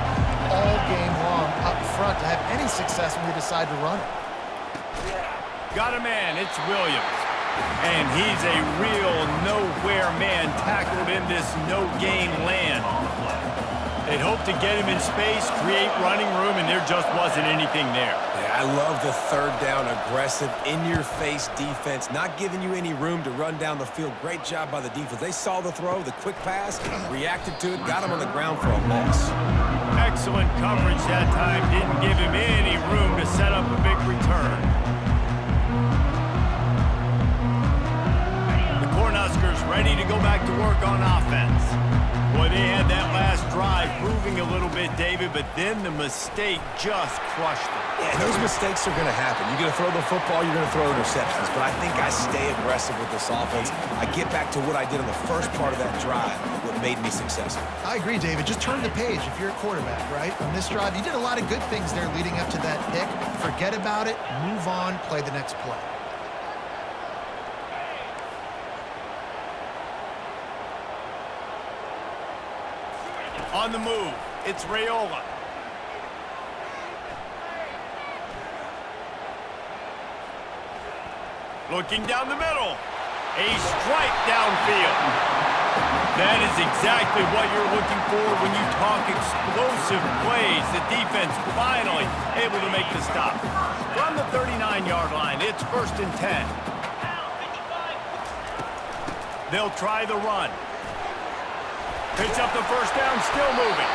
all game long up front to have any success when they decide to run it. Got a man, it's Williams. And he's a real nowhere man tackled in this no-game land. They'd hoped to get him in space, create running room, and there just wasn't anything there. Yeah, I love the third down, aggressive, in-your-face defense, not giving you any room to run down the field. Great job by the defense. They saw the throw, the quick pass, reacted to it, got him on the ground for a loss. Excellent coverage that time. Didn't give him any room to set up a big return. The Cornhuskers ready to go back to work on offense. Boy, they had that last drive moving a little bit, David, but then the mistake just crushed them. Yeah, those mistakes are going to happen. You're going to throw the football, you're going to throw interceptions, but I think I stay aggressive with this offense. I get back to what I did on the first part of that drive, what made me successful. I agree, David. Just turn the page if you're a quarterback, right? On this drive, you did a lot of good things there leading up to that pick. Forget about it, move on, play the next play. On the move, it's Raiola. Looking down the middle. A strike downfield. That is exactly what you're looking for when you talk explosive plays. The defense finally able to make the stop. From the 39-yard line, it's 1st and 10. They'll try the run. Picks up the first down, still moving.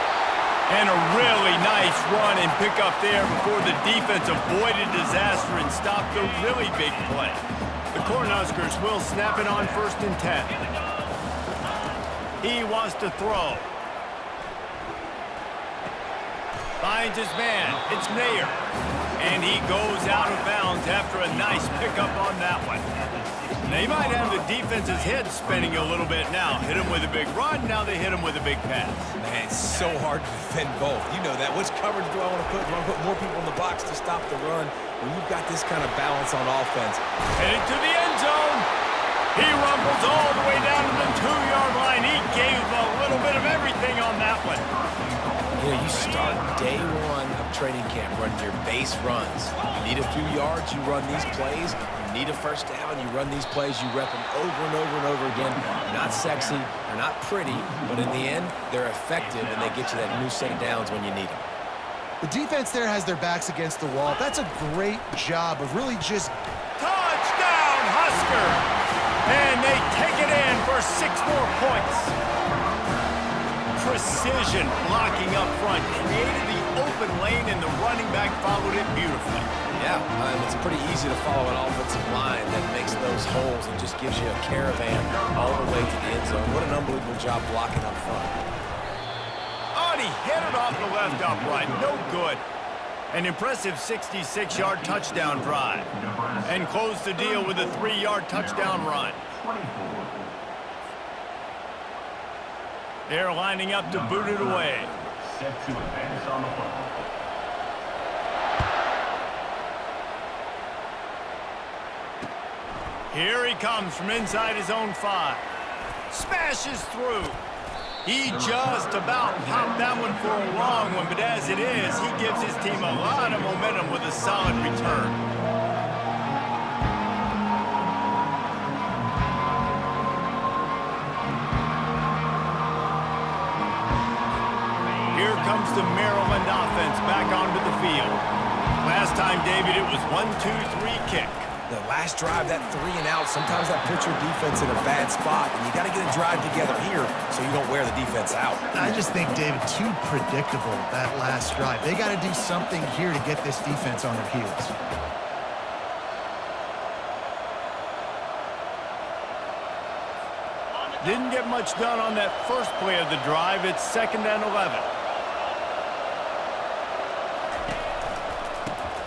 And a really nice run and pick up there before the defense avoided disaster and stopped a really big play. The Cornhuskers will snap it on 1st and 10. He wants to throw. Finds his man. It's Mayer. And he goes out of bounds after a nice pickup on that one. They might have the defense's head spinning a little bit now. Hit him with a big run, now they hit him with a big pass. Man, it's so hard to defend both. You know that. Which coverage do I want to put? Do I want to put more people in the box to stop the run? When you've got this kind of balance on offense. Headed to the end zone. He rumbles all the way down to the 2-yard line. He gave a little bit of everything on that one. You know, you start day one of training camp running your base runs. You need a few yards, you run these plays. You need a first down, you run these plays. You rep them over and over and over again. They're not sexy, they're not pretty, but in the end, they're effective, and they get you that new set of downs when you need them. The defense there has their backs against the wall. That's a great job of really just... Touchdown, Husker! And they take it in for 6 more points. Precision blocking up front created the open lane, and the running back followed it beautifully. Yeah, it's pretty easy to follow an offensive line that makes those holes and just gives you a caravan all the way to the end zone. What an unbelievable job blocking up front. Oh, and he hit it off the left upright. No good. An impressive 66-yard touchdown drive. And closed the deal with a 3-yard touchdown run. They're lining up to boot it away. Set to advance on the football. Here he comes from inside his own 5. Smashes through. He just about popped that one for a long one, but as it is, he gives his team a lot of momentum with a solid return. Here comes the Maryland offense back onto the field. Last time, David, it was 1-2-3 kick. The last drive, that 3 and out, sometimes that puts your defense in a bad spot, and you got to get a drive together here so you don't wear the defense out. I just think, David, too predictable, that last drive. They got to do something here to get this defense on their heels. Didn't get much done on that first play of the drive. It's 2nd and 11.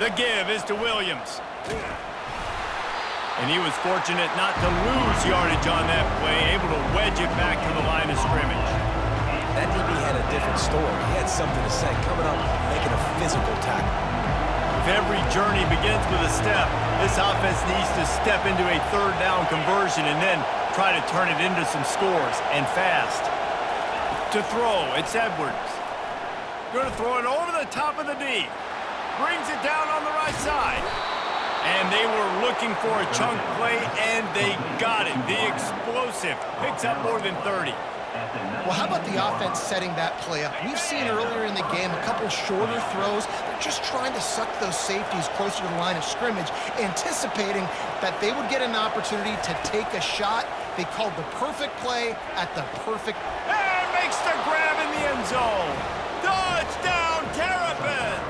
The give is to Williams. And he was fortunate not to lose yardage on that play, able to wedge it back to the line of scrimmage. That DB had a different story. He had something to say, coming up, making a physical tackle. If every journey begins with a step, this offense needs to step into a 3rd down conversion and then try to turn it into some scores, and fast. To throw, it's Edwards. Going to throw it over the top of the D. Brings it down on the right side. And they were looking for a chunk play, and they got it. The explosive picks up more than 30. Well, how about the offense setting that play up? We've seen earlier in the game a couple shorter throws. They're just trying to suck those safeties closer to the line of scrimmage, anticipating that they would get an opportunity to take a shot. They called the perfect play at the perfect... And makes the grab in the end zone. Touchdown, Terrapins!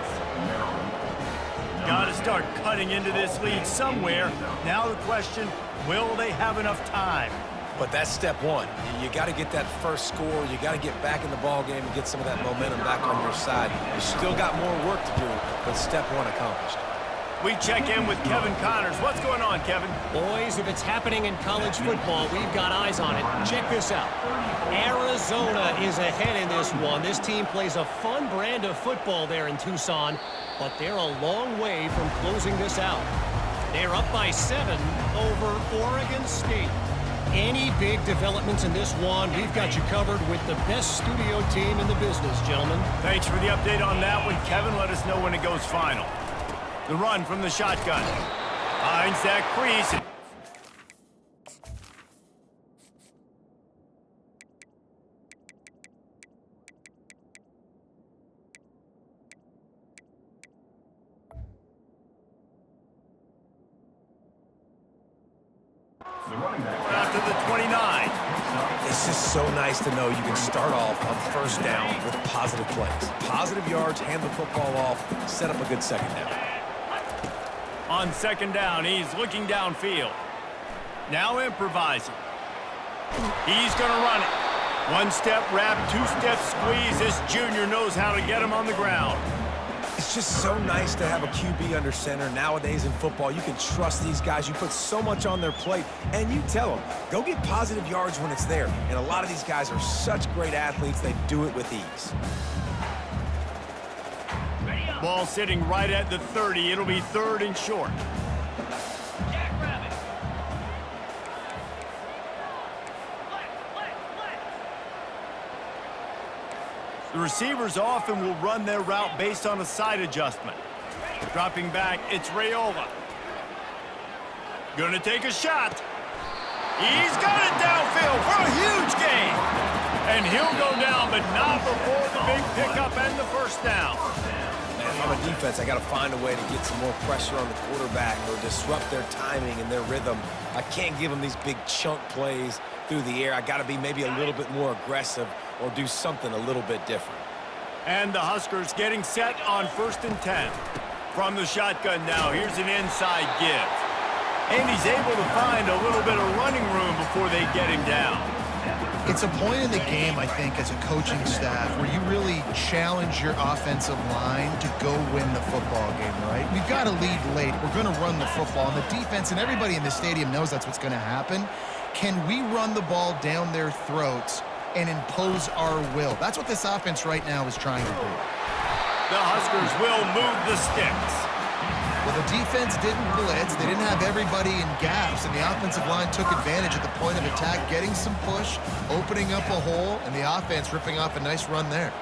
Got to start cutting into this lead somewhere. Now the question, will they have enough time? But that's step one. You got to get that first score. You got to get back in the ball game and get some of that momentum back on your side. You still got more work to do, but step one accomplished. We check in with Kevin Connors. What's going on, Kevin? Boys, if it's happening in college football, we've got eyes on it. Check this out. Arizona is ahead in this one. This team plays a fun brand of football there in Tucson, but they're a long way from closing this out. They're up by 7 over Oregon State. Any big developments in this one, we've got you covered with the best studio team in the business, gentlemen. Thanks for the update on that one, Kevin. Let us know when it goes final. The run from the shotgun. Finds that crease. The running back. Out to the 29. It's just so nice to know you can start off on first down with positive plays. Positive yards, hand the football off, set up a good second down. On second down, he's looking downfield. Now improvising. He's going to run it. One-step wrap, two-step squeeze. This junior knows how to get him on the ground. It's just so nice to have a QB under center. Nowadays in football, you can trust these guys. You put so much on their plate, and you tell them, go get positive yards when it's there. And a lot of these guys are such great athletes, they do it with ease. Ball sitting right at the 30. It'll be third and short. The receivers often will run their route based on a side adjustment. Dropping back, it's Raiola. Gonna take a shot. He's got it downfield for a huge gain. And he'll go down, but not before the big pickup and the first down. Man, if I'm a defense, I got to find a way to get some more pressure on the quarterback or disrupt their timing and their rhythm. I can't give them these big chunk plays through the air. I got to be maybe a little bit more aggressive or do something a little bit different. And the Huskers getting set on 1st and 10. From the shotgun now, here's an inside give. And he's able to find a little bit of running room before they get him down. It's a point in the game, I think, as a coaching staff where you really challenge your offensive line to go win the football game, right? We've got to lead late. We're going to run the football. And the defense and everybody in the stadium knows that's what's going to happen. Can we run the ball down their throats and impose our will? That's what this offense right now is trying to do. The Huskers will move the sticks. Well, the defense didn't blitz. They didn't have everybody in gaps, and the offensive line took advantage at the point of attack, getting some push, opening up a hole, and the offense ripping off a nice run there.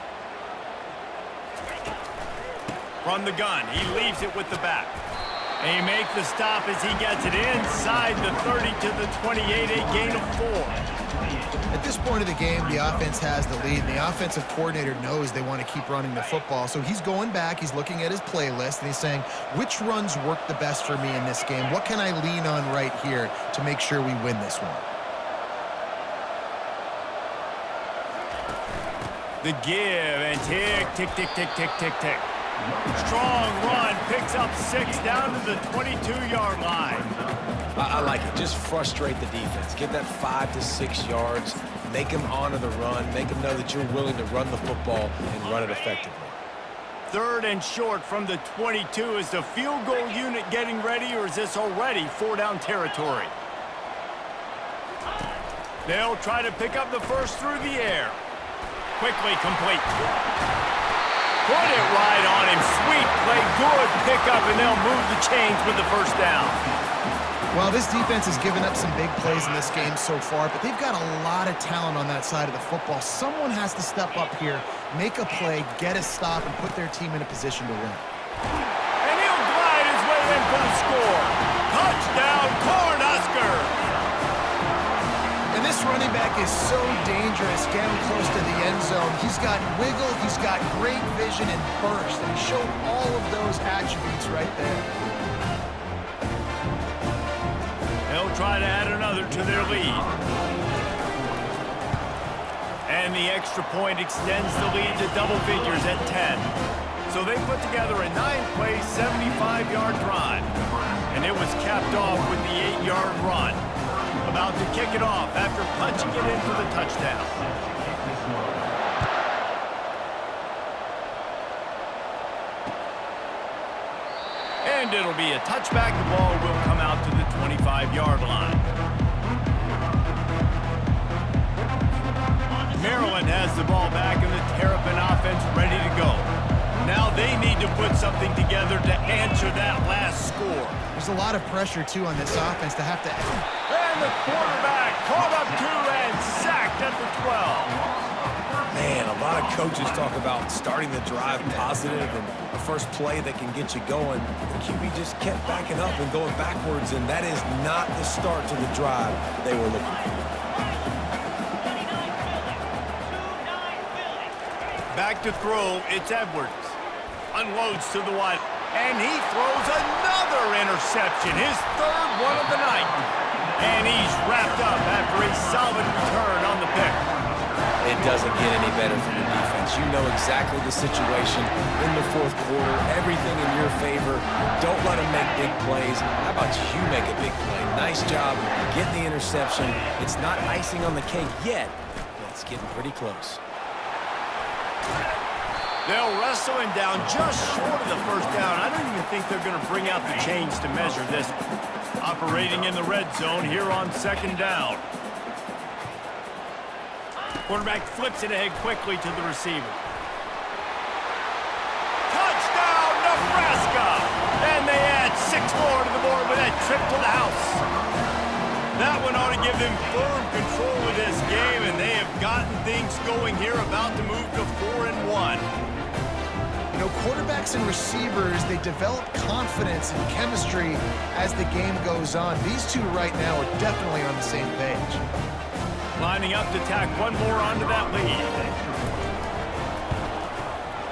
From the gun, he leaves it with the back. They make the stop as he gets it inside the 30 to the 28, a gain of 4. At this point of the game, the offense has the lead, and the offensive coordinator knows they want to keep running the football. So he's going back, he's looking at his playlist, and he's saying, which runs work the best for me in this game? What can I lean on right here to make sure we win this one? The give, and tick, tick, tick, tick, tick, tick, tick. Strong run, picks up 6 down to the 22-yard line. I like it. Just frustrate the defense. Get that 5 to 6 yards. Make them honor the run. Make them know that you're willing to run the football and run it effectively. Third and short from the 22. Is the field goal unit getting ready, or is this already 4-down territory? They'll try to pick up the first through the air. Quickly complete. Put it right on him. Sweet play, good pickup, and they'll move the chains with the first down. Well, this defense has given up some big plays in this game so far, but they've got a lot of talent on that side of the football. Someone has to step up here, make a play, get a stop, and put their team in a position to win. And he'll glide his way in for the score. Touchdown, Cornhuskers! And this running back is so dangerous down close to the end zone. He's got wiggle, he's got great vision and burst, and he showed all of those attributes right there. They'll try to add another to their lead. And the extra point extends the lead to double figures at 10. So they put together a 9-play, 75-yard drive. And it was capped off with the 8-yard run. About to kick it off after punching it in for the touchdown. And it'll be a touchback. The ball will come out to the 25-yard line. Maryland has the ball back and the Terrapin offense ready to go. Now they need to put something together to answer that last score. There's a lot of pressure, too, on this offense to have to... And the quarterback caught up to and sacked at the 12. Man, a lot of coaches talk about starting the drive positive and the first play that can get you going. The QB just kept backing up and going backwards, and that is not the start to the drive they were looking for. Back to throw, it's Edwards. Unloads to the wide, and he throws another interception, his third one of the night. And he's wrapped up after a solid return on the pick. it doesn't get any better from the defense. You know exactly the situation in the fourth quarter, everything in your favor. Don't let them make big plays. How about you make a big play? Nice job getting the interception. It's not icing on the cake yet, but it's getting pretty close. They'll wrestle him down just short of the first down. I don't even think they're going to bring out the chains to measure this. Operating in the red zone here on second down. Quarterback flips it ahead quickly to the receiver. Touchdown, Nebraska! And they add 6 more to the board with that trip to the house. That one ought to give them firm control of this game, and they have gotten things going here, about to move to 4-1. You know, quarterbacks and receivers, they develop confidence and chemistry as the game goes on. These two right now are definitely on the same page. Lining up to tack one more onto that lead.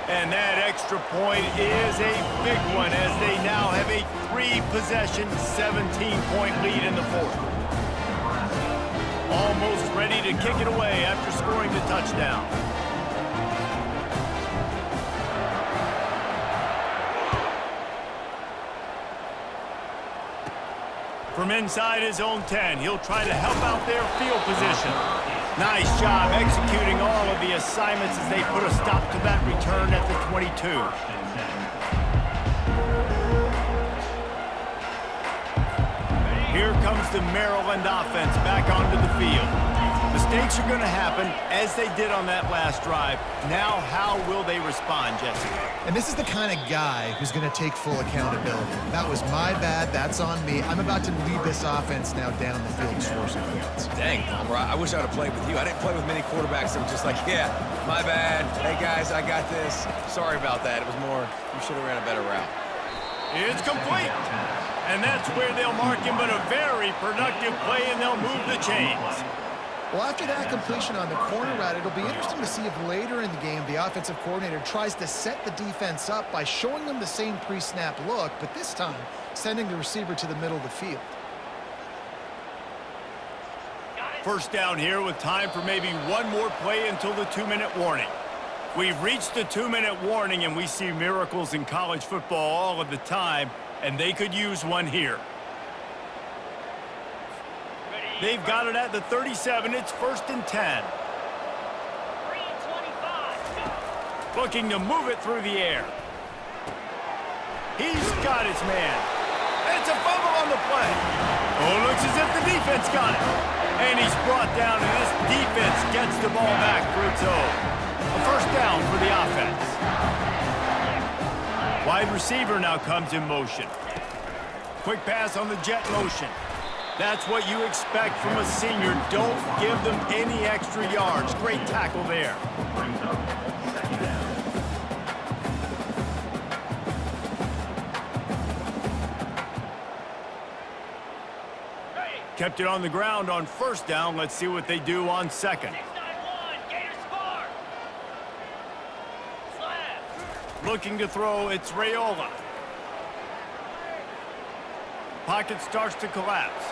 And that extra point is a big one as they now have a 3-possession, 17-point lead in the fourth. Almost ready to kick it away after scoring the touchdown. From inside his own 10, he'll try to help out their field position. Nice job executing all of the assignments as they put a stop to that return at the 22. Here comes the Maryland offense back onto the field. Mistakes are going to happen, as they did on that last drive. Now, how will they respond, Jesse? And this is the kind of guy who's going to take full accountability. That was my bad. That's on me. I'm about to lead this offense now down the field and score some points. Dang, Palmer, I wish I would have played with you. I didn't play with many quarterbacks that were just like, yeah, my bad. Hey, guys, I got this. Sorry about that. It was more, you should have ran a better route. It's complete. And that's where they'll mark him, but a very productive play, and they'll move the chains. Well, after that completion on the corner route, it'll be interesting to see if later in the game the offensive coordinator tries to set the defense up by showing them the same pre-snap look, but this time sending the receiver to the middle of the field. First down here with time for maybe one more play until the 2-minute warning. We've reached the 2-minute warning, and we see miracles in college football all of the time, and they could use one here. They've got it at the 37. It's 1st and 10. Looking to move it through the air. He's got his man. It's a fumble on the play. Oh, looks as if the defense got it. And he's brought down, and this defense gets the ball back for its own. A first down for the offense. Wide receiver now comes in motion. Quick pass on the jet motion. That's what you expect from a senior. Don't give them any extra yards. Great tackle there. Brings up second down. Kept it on the ground on first down. Let's see what they do on second. Looking to throw, it's Raiola. Pocket starts to collapse.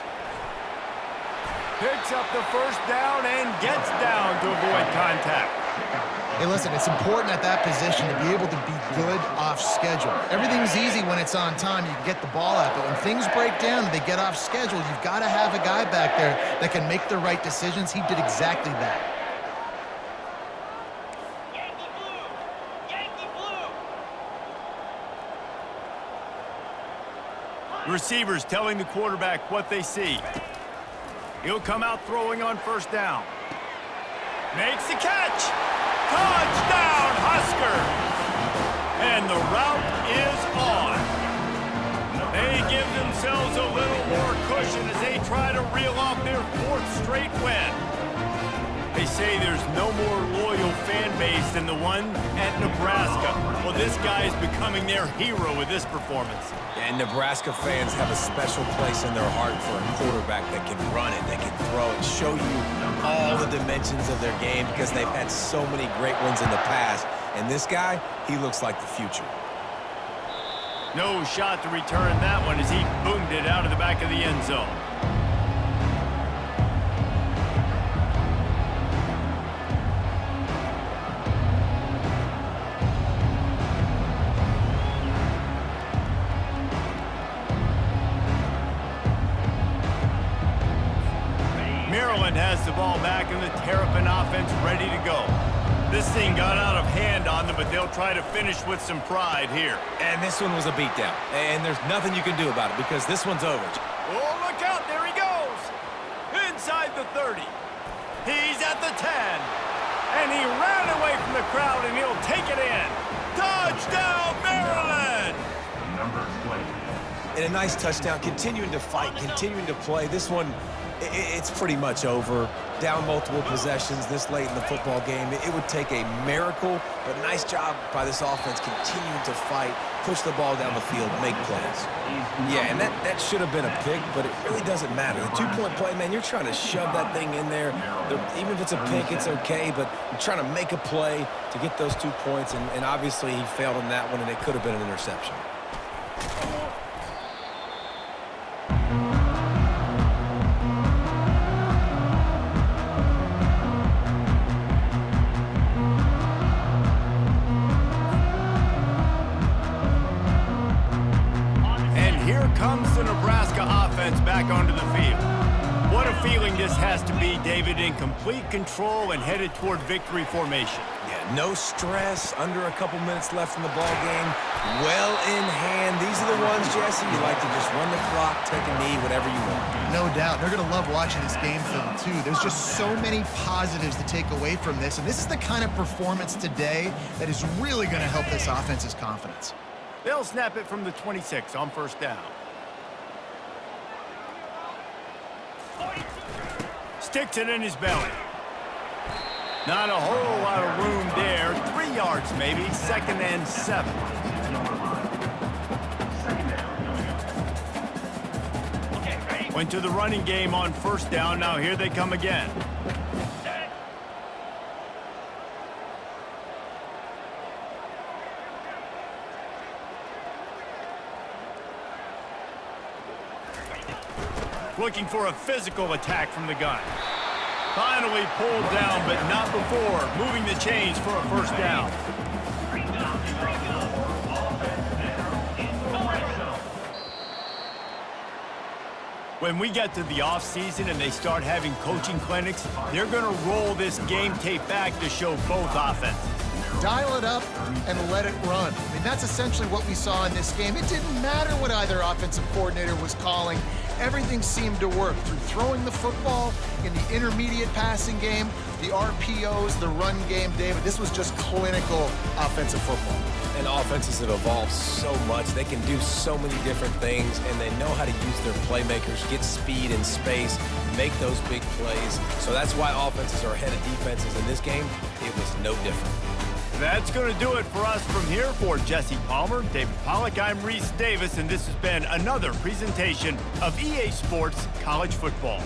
Picks up the first down and gets down to avoid contact. Hey, listen, it's important at that position to be able to be good off schedule. Everything's easy when it's on time. You can get the ball out, but when things break down and they get off schedule, you've got to have a guy back there that can make the right decisions. He did exactly that. Receivers telling the quarterback what they see. He'll come out throwing on first down. Makes the catch. Touchdown, Huskers. And the route is on. They give themselves a little more cushion as they try to reel off their 4th straight win. They say there's no more loyal fan base than the one at Nebraska. Well, this guy is becoming their hero with this performance. And Nebraska fans have a special place in their heart for a quarterback that can run it, that can throw it, show you all the dimensions of their game because they've had so many great ones in the past. And this guy, he looks like the future. No shot to return that one as he boomed it out of the back of the end zone. has the ball back and the Terrapin offense ready to go. This thing got out of hand on them, but they'll try to finish with some pride here. And this one was a beatdown. And there's nothing you can do about it because this one's over. Oh, look out. There he goes. Inside the 30. He's at the 10. And he ran away from the crowd, and he'll take it in. Touchdown, Maryland! Numbers played. And a nice touchdown, continuing to fight, continuing to play. This one, it's pretty much over. Down multiple possessions this late in the football game. It would take a miracle, but nice job by this offense continuing to fight, push the ball down the field, make plays. Yeah, and that should have been a pick, but it really doesn't matter. The two-point play, man, you're trying to shove that thing in there. Even if it's a pick, it's okay, but you're trying to make a play to get those 2 points, and obviously he failed on that one, and it could have been an interception. Comes the Nebraska offense back onto the field. What a feeling this has to be, David, in complete control and headed toward victory formation. Yeah, no stress, under a couple minutes left in the ball game, well in hand. These are the ones, Jesse, you like to just run the clock, take a knee, whatever you want. No doubt. They're going to love watching this game film, too. There's just so many positives to take away from this, and this is the kind of performance today that is really going to help this offense's confidence. They'll snap it from the 26 on first down. Sticks it in his belly. Not a whole lot of room there. 3 yards maybe. 2nd and 7. Went to the running game on first down. Now here they come again. Looking for a physical attack from the gun. Finally pulled down, but not before. Moving the chains for a first down. When we get to the offseason and they start having coaching clinics, they're going to roll this game tape back to show both offenses. Dial it up and let it run. I mean, that's essentially what we saw in this game. It didn't matter what either offensive coordinator was calling. Everything seemed to work through throwing the football in the intermediate passing game, the RPOs, the run game, David. This was just clinical offensive football. And offenses have evolved so much. They can do so many different things, and they know how to use their playmakers, get speed and space, make those big plays. So that's why offenses are ahead of defenses. In this game, it was no different. That's going to do it for us from here. For Jesse Palmer, David Pollack, I'm Reese Davis, and this has been another presentation of EA Sports College Football.